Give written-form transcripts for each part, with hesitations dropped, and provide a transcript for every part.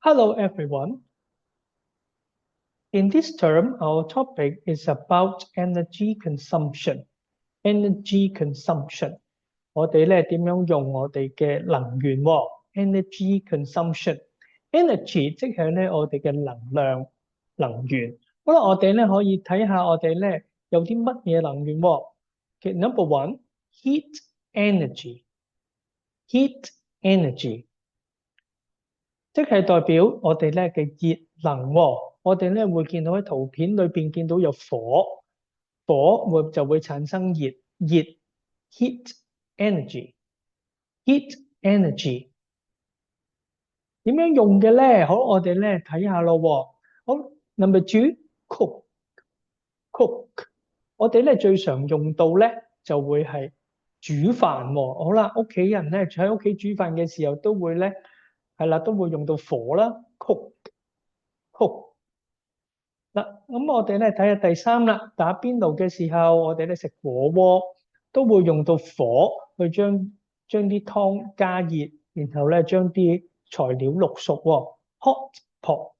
Hello, everyone. In this term, our topic is about energy consumption. Energy consumption. 我哋咧點樣用我哋嘅能源喎？Energy consumption。Energy 即係咧我哋嘅能量、能源。好啦，我哋咧可以睇下我哋咧有啲乜嘢能源喎？Number one, heat energy。Heat energy。即係代表我哋咧嘅熱能喎，我哋咧會見到喺圖片裏邊見到有火，火就會產生熱 heat energy，heat energy 點樣用嘅咧？好，我哋咧睇下咯喎。好，number two cook，我哋咧最常用到咧就會係煮飯喎。好啦，屋企人咧喺屋企煮飯嘅時候都會咧。係啦，都會用到火啦，cook。嗱，咁我哋咧睇下第三啦，打邊爐嘅時候，我哋咧食火鍋都會用到火去將啲湯加熱，然後咧將啲材料淥熟喎，hot pot。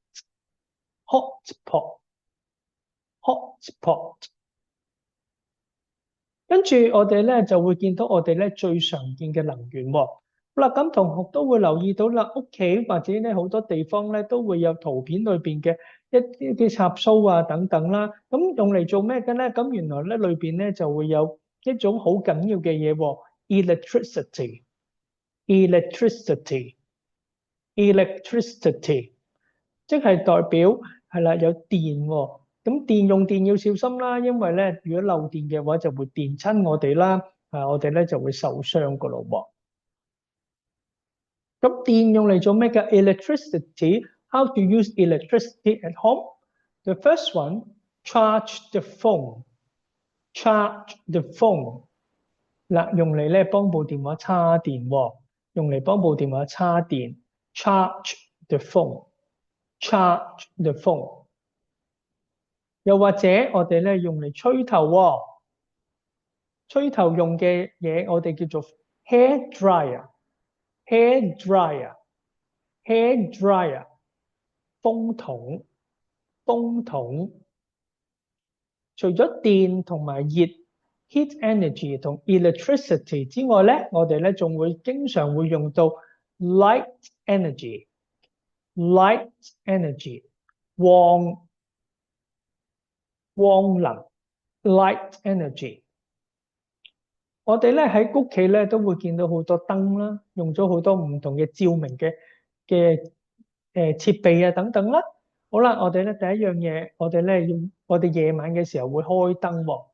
跟住我哋咧就會見到我哋咧最常見嘅能源喎。好啦，咁同學都會留意到啦，屋企或者咧好多地方咧都會有圖片裏邊嘅一啲插蘇啊等等啦。咁用嚟做咩嘅咧？咁原來咧裏邊咧就會有一種好緊要嘅嘢喎，electricity，即係代表係啦有電喎。咁用電要小心啦，因為咧如果漏電嘅話就會電親我哋啦，我哋咧就會受傷噶咯喎。咁電用嚟做咩嘅？Electricity, how to use electricity at home? The first one, charge the phone. Charge the phone. 嗱，用嚟咧幫部電話叉電喎，用嚟幫部電話叉電。Charge the phone. Charge the phone. 又或者我哋咧用嚟吹頭喎，吹頭用嘅嘢我哋叫做 hair dryer。hair dryer，風筒。除咗電同埋熱 heat energy 同 electricity 之外咧，我哋咧仲會經常會用到 light energy，光能 light energy。我哋咧喺屋企咧都會見到好多燈啦，用咗好多唔同嘅照明嘅設備啊等等啦。好啦，我哋咧第一樣嘢，我哋夜晚嘅時候會開燈喎。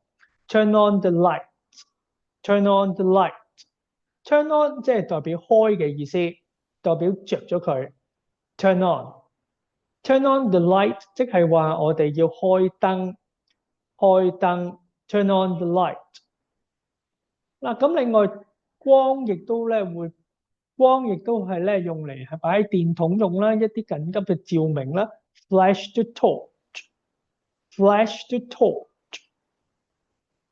Turn on the light。Turn on the light。Turn on 即係代表開嘅意思，代表着咗佢。Turn on。Turn on the light 即係話我哋要開燈。Turn on the light。嗱，咁另外光亦都係咧用嚟係擺喺電筒用啦，一啲緊急嘅照明啦 ，flash the torch。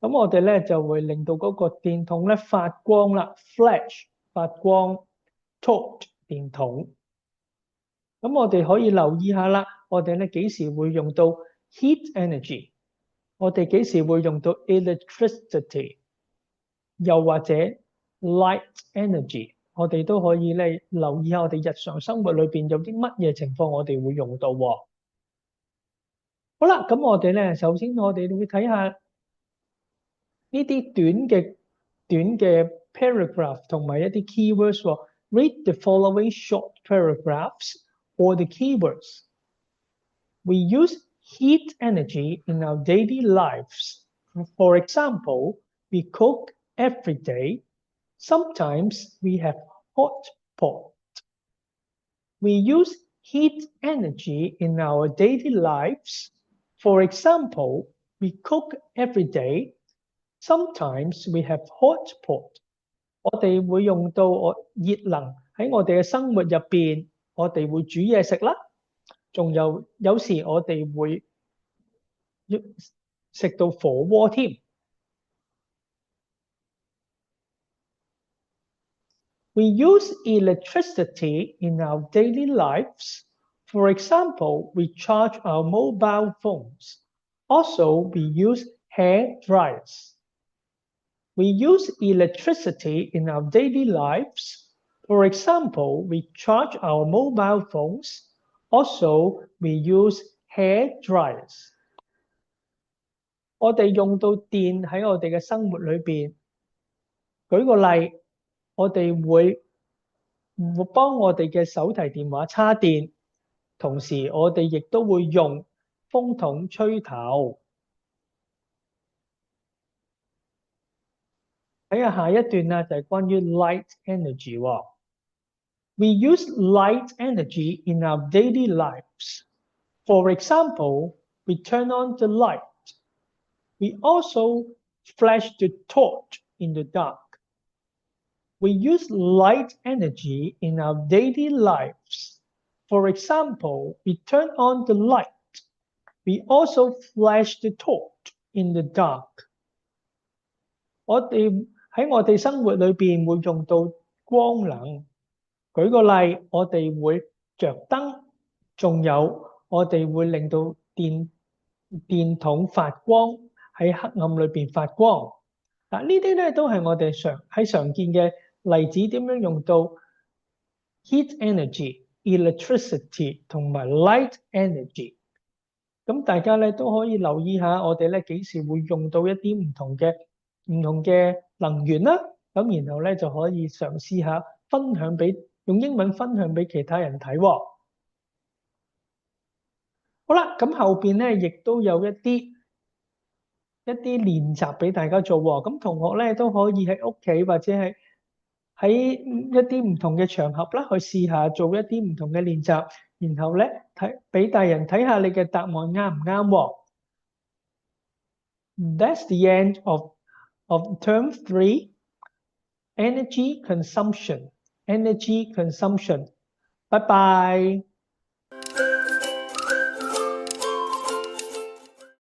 咁我哋咧就會令到嗰個電筒咧發光啦 ，flash 發光 ，torch 電筒。咁我哋可以留意下啦，我哋咧幾時會用到 heat energy， 我哋幾時會用到 electricity。又或者 light energy， 我哋都可以咧留意下我哋日常生活裏邊有啲乜嘢情況我哋會用到喎。好啦，咁我哋咧首先我哋會睇下呢啲短嘅 paragraph 同埋一啲 keywords 喎。Read the following short paragraphs or the keywords. We use heat energy in our daily lives. For example, we cook every day. Sometimes we have hot pot. We use heat energy in our daily lives. For example, we cook every day. Sometimes we have hot pot. 我哋會用到熱能喺我哋嘅生活入邊，我哋會煮嘢食啦，仲有時我哋會食到火鍋添。We use electricity in our daily lives. For example, we charge our mobile phones. Also, we use hair dryers. We use electricity in our daily lives. For example, we charge our mobile phones. Also, we use hair dryers. 我哋用到電喺我哋嘅生活裏邊。舉個例，我哋會幫我哋嘅手提電話叉電，同時我哋亦都會用風筒吹頭。睇下下一段啦，就係關於 light energy 喎。We use light energy in our daily lives. For example, we turn on the light. We also flash the torch in the dark. We use light energy in our daily lives. For example, we turn on the light. We also flash the torch in the dark. 我哋喺我哋生活裏邊會用到光能。舉個例，我哋會着燈，仲有我哋會令到電筒發光，喺黑暗裏邊發光。嗱，呢啲咧都係我哋常見嘅例子，點樣用到 heat energy、electricity 同埋 light energy。咁大家咧都可以留意下，我哋咧幾時會用到一啲唔同嘅能源啦。咁然後咧就可以嘗試下用英文分享俾其他人睇喎。好啦，咁後邊咧亦都有一啲練習俾大家做喎。咁同學咧都可以喺屋企或者係喺一啲唔同嘅場合啦，去試下做一啲唔同嘅練習，然後咧俾大人睇下你嘅答案啱唔啱喎。That's the end of term 3, energy consumption. Bye bye.